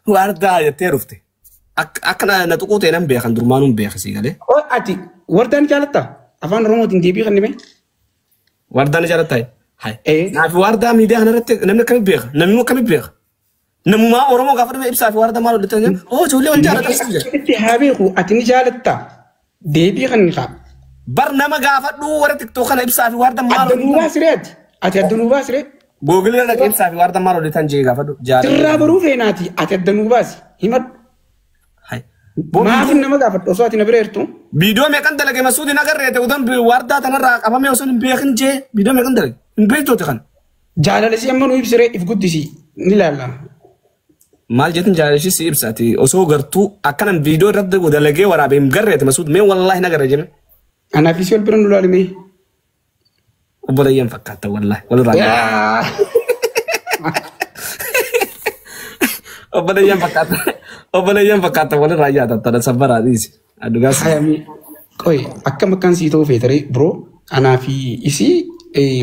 واردا يتيرفتي أكنا نتقوت ينام بيخن درمانون بيخسي قاله أو أتي وردان جالتا أفان رومو تنجيبي خنمي وردان جالتا هاي إيه نعرف وردا ميديا هنرت نمنا كم بيخ نمو كم بيخ نمو ما أورمو غفر ما إبصار في وردا مالو لتاني أوه جولي وانجالتا أنت هابيخو أتني جالتا ديبي خنخا برنامج غافر دو ورا تيك توك أنا إبصار في وردا مالو الدنوبة سريت أتي الدنوبة سريت جوجل لك إبصار في وردا مالو لتاني غافر جال ترى بروفيناتي أتي الدنوبة همت هاي ما في نما غافر أصواتي نبريرتو فيديو مكان دلك مسعود نقدر ريته ودم بوردا تنرى أبا ما يوصل بيخن جي فيديو مكان دلك بيجو تخن جالا لسي أمانو يبصري يفقدسي نلا maal jetin jaalashii si ibsaati osoo gartuu akkanan viidiyoo irratti godalagee waraabee garreete masuud mee wallahi nagarra jeme أنا في سؤال برندو لالمي obboleeyyan fakkaata wallahi walirraa obboleeyyan fakkaata walirraa yaadattadha sabbaraadhiisi addugaas hayami qoy akka makkaan sii ta'uu feetare bro anaa fi isii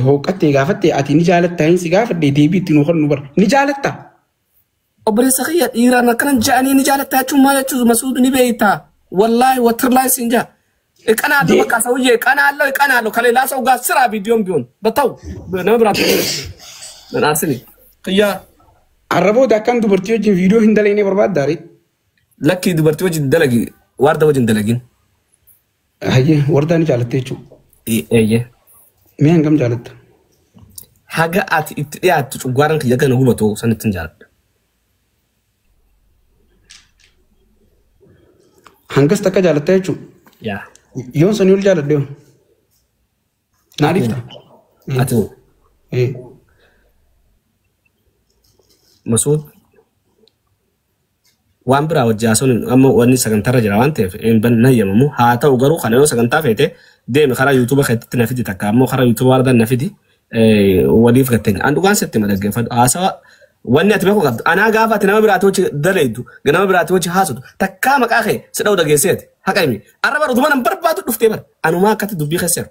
hooqattee gaafattee ati ni jaalatta hin si gaafadhee deebii itti nu hodhu bar ni jaalatta obboleessa kiyya dhiiraan akkanan ja'anii ni jaalatta jechuun maal jechuus masuud ni beeytaa wallahi watirlaayi siin jaa qanaallo bakka sawuyyee qanaallo kalee laasa ugaa siraa viidiyoon biyoon batta'u nama biraatti nan aarsini kiyyaa arraboota akkan dubartii wajjin viidiyoo hin dalagne barbaaddaare lakkii dubartii wajjin dalagi waarda wajjin dalagin hayyee wardaa ni jaalatta jechuudha eeyyee mee hangam jaalatta haga ati itti dhiyaattu cuggaaraan kiyya kana hubatu sanittiin jaaladha hangas takka jaalatta jechuudha yaa yoon sanii ol jaaladhe yoo naa dhiifta ati masuud waan biraa wajjaasoon amma wanni sagantarra jira waan ta'eef ban nayyamamu haa ta'u garuu kana yoo sagantaa feete deemi karaa yuutuuba keetti na fidi takka ammoo karaa yuutuuba wardan na fidi waliif gattenya an dhugaan sitti madaggeeffadhu haasawa wanni ati beeku qabdu anaa gaafa ati nama biraati wajji daleeddu nama biraati wajji haasatu takkaa maqaa kee si dha'u dhageesseeti haqa himi arraba utuma nan barbaadu dhuftee bara anumaa akkatti dubbii keesseeru.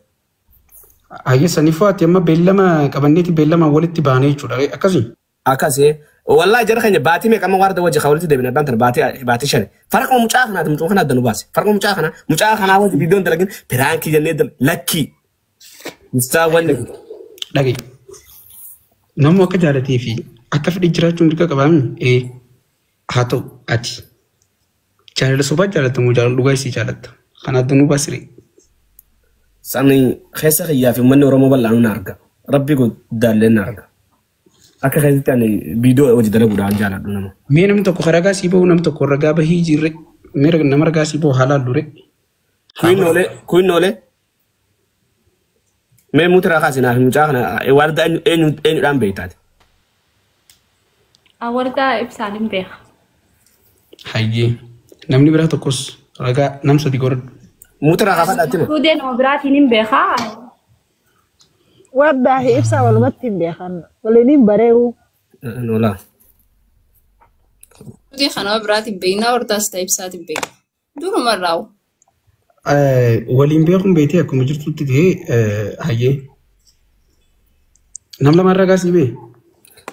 hayyee saniifoo ati amma beellama qabanneeti beellama walitti baanee jechuudha akkasii. Akkasii والله جرى خني باتي ميك أما وارد وجه خولتي دبنا بنتر باتي شنو فرق مجاخنا تم تروحنا دنوباس فرق مجاخنا وجه بدون دلقين برانكي جنيد لكي مستوى لك لكي نمو كجالتي في أكفر إجراء مركا كبام إيه هاتو أتي جالة صوبات جالة مجال لغايسي جالة خنا دنوباس ري سامي خيسة خيا في من ورمو بالله نارجع ربي قد دال نارجع akka keessatti ani viidiyoo hojii dalaguudhaan jaaladhu nama. Mee namni tokko ragaa sii bahu namni tokko ragaa bahii jirre mee nama ragaa sii bahu haalaan dure. Kuinoolee mee muti ragaa sinaa fi mucaa kana warda eenyudhaan beektaati. Warda ibsaan hin beeka. Hayyee namni biraa tokkos ragaa nam sadi godhadhu. Muti ragaa fadhaatti ma. Fuudhee nama biraatiin hin beekaa. Wadah ibsa walumatti beekan walinin bareeru nola Dia kana berarti beina ordas ta ibsa tibbe duru marraw walin beekun beete akkuma jirtutti ta'e hayyee nam lama ragaa sii bee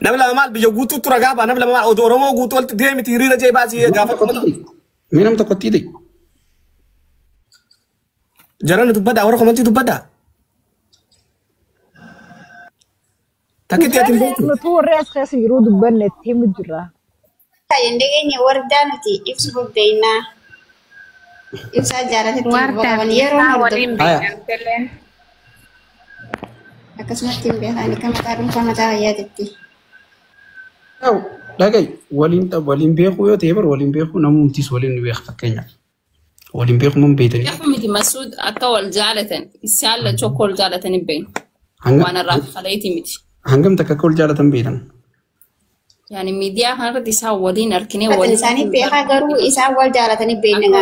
nam lama maal biyya guutuutu ragaa baa nam lama maal odoo Oromoo guutuu walitti deemiti hiriira jee baasii gaafa mee nam tokkotti ta'e jarana dubbadhaa warra komantii dubbadhaa. Takiti ati beeku. Nutu rees keessa yeroo dubbannetti himu jira. Yendegenya wardaa nuti ibsu buddeena. Ibsaa jaalatetti boqoban yeroo waliin beekamtelle. Akkasumatti hin beekani kan mataa dhuunfaa mataa fayyaadetti. Dhagay waliin beekuu yoo ta'e bar waliin beekuu namumtis waliin nu beeka fakkeenyaaf. Waliin beekuu mun beeytanii. Yaa miti Masuud akka wal jaalatan isaan la chokko wal jaalatan hin beeyin. Waan irraa falayti miti. Hangam takka kol jaalatan beekan. Yani media kanarratti isaan waliin arkinee waliin isaanii beekaa garuu isaan wal jaalatanii beekna.